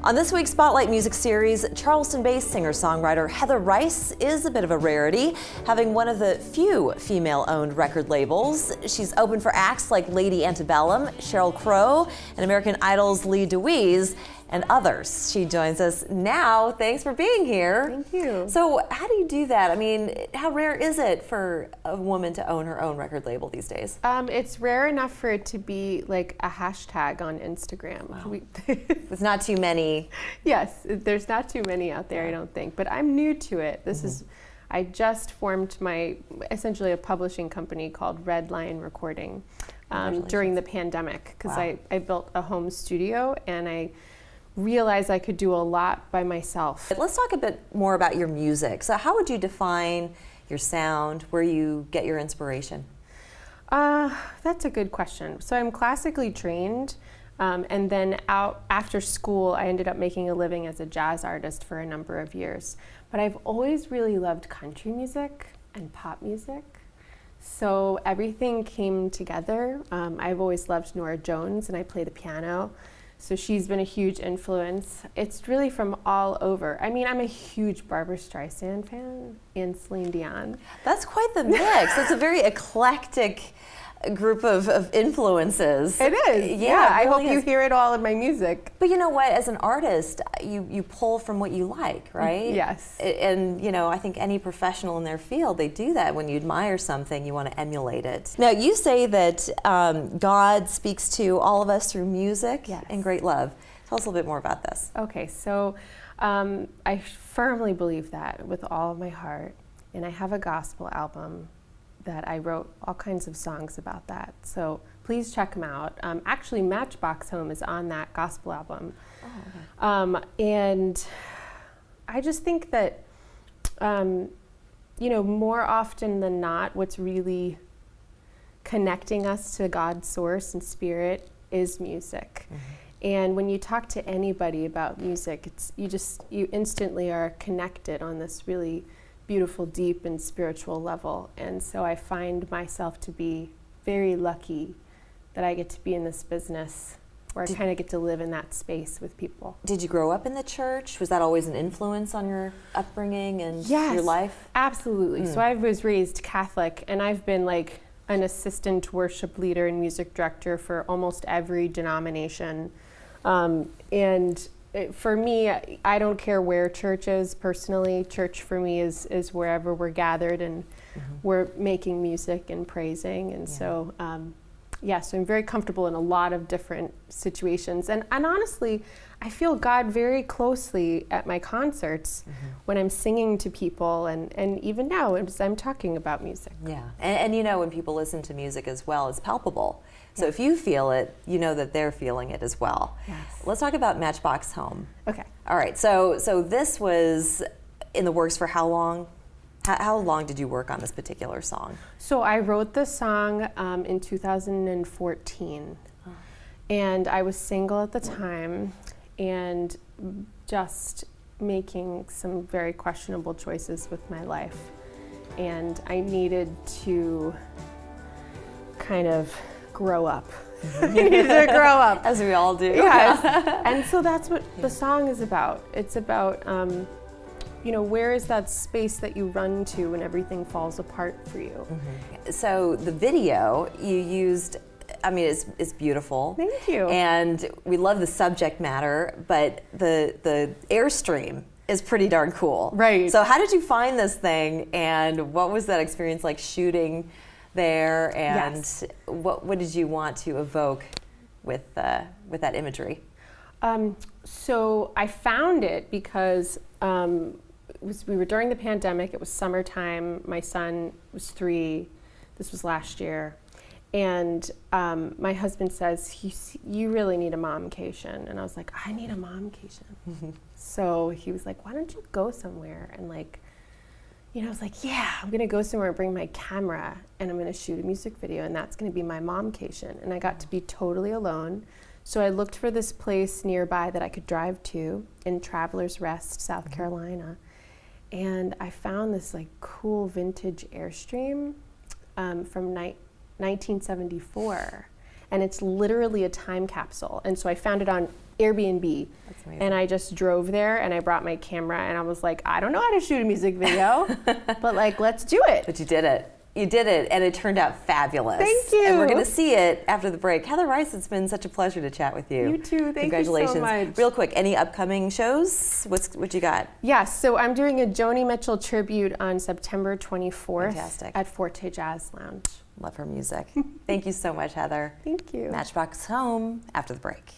On this week's Spotlight Music Series, Charleston-based singer-songwriter Heather Rice is a bit of a rarity, having one of the few female-owned record labels. She's opened for acts like Lady Antebellum, Sheryl Crow, and American Idol's Lee DeWeese, and others. She joins us now. Thanks for being here. Thank you. So how do you do that? I mean, how rare is it for a woman to own her own record label these days? It's rare enough for it to be like a hashtag on Instagram. Wow. There's not too many. Yes, there's not too many out there, I don't think. But I'm new to it. I just formed essentially a publishing company called Red Lion Recording during the pandemic, because I built a home studio and I realized I could do a lot by myself. Let's talk a bit more about your music. So how would you define your sound, where you get your inspiration? That's a good question. So I'm classically trained, and then after school I ended up making a living as a jazz artist for a number of years. But I've always really loved country music and pop music. So everything came together. I've always loved Norah Jones, and I play the piano. So she's been a huge influence. It's really from all over. I mean, I'm a huge Barbra Streisand fan and Celine Dion. That's quite the mix. It's a very eclectic group of influences. It is. Yeah, I hope you hear it all in my music. But you know what? As an artist, you pull from what you like, right? Yes. And you know, I think any professional in their field, they do that. When you admire something, you want to emulate it. Now, you say that God speaks to all of us through music and great love. Tell us a little bit more about this. Okay, so I firmly believe that with all of my heart, and I have a gospel album that I wrote all kinds of songs about that. So please check them out. Actually, Matchbox Home is on that gospel album. Oh, okay. And I just think that, you know, more often than not, what's really connecting us to God's source and spirit is music. Mm-hmm. And when you talk to anybody about music, you instantly are connected on this really beautiful, deep, and spiritual level. And so I find myself to be very lucky that I get to be in this business where I kind of get to live in that space with people. Did you grow up in the church? Was that always an influence on your upbringing and your life? Absolutely. So I was raised Catholic, and I've been like an assistant worship leader and music director for almost every denomination. For me, I don't care where church is personally. Church for me is wherever we're gathered and we're making music and praising. And so, so I'm very comfortable in a lot of different situations. And honestly, I feel God very closely at my concerts when I'm singing to people and even now as I'm talking about music. Yeah, and you know, when people listen to music as well, it's palpable. So if you feel it, you know that they're feeling it as well. Yes. Let's talk about Matchbox Home. Okay. All right, so this was in the works for how long? How long did you work on this particular song? So I wrote the song in 2014. Oh. And I was single at the time and just making some very questionable choices with my life. And I needed to kind of grow up. You need to grow up. As we all do. Yes. And so that's what the song is about. It's about, you know, where is that space that you run to when everything falls apart for you? So the video you used, I mean, it's beautiful. Thank you. And we love the subject matter, but the airstream is pretty darn cool. Right. So how did you find this thing, and what was that experience like shooting there, and what did you want to evoke with that imagery? So I found it because we were during the pandemic. It was summertime. My son was 3. This was last year. And my husband says, you really need a momcation. And I was like, I need a momcation. So he was like, why don't you go somewhere and like, you know, I was like, yeah, I'm gonna go somewhere and bring my camera and I'm gonna shoot a music video, and that's gonna be my momcation. And I got to be totally alone. So I looked for this place nearby that I could drive to in Travelers Rest, South Carolina. And I found this like cool vintage Airstream from 1974. And it's literally a time capsule. And so I found it on Airbnb. That's amazing. And I just drove there and I brought my camera and I was like, I don't know how to shoot a music video, but like, let's do it. But you did it. You did it, and it turned out fabulous. Thank you. And we're going to see it after the break. Heather Rice, it's been such a pleasure to chat with you. You too. Thank Congratulations. you so much. Real quick, any upcoming shows? What you got? Yes, so I'm doing a Joni Mitchell tribute on September 24th Fantastic. at Forte Jazz Lounge. Love her music. Thank you so much, Heather. Thank you. Matchbox Home after the break.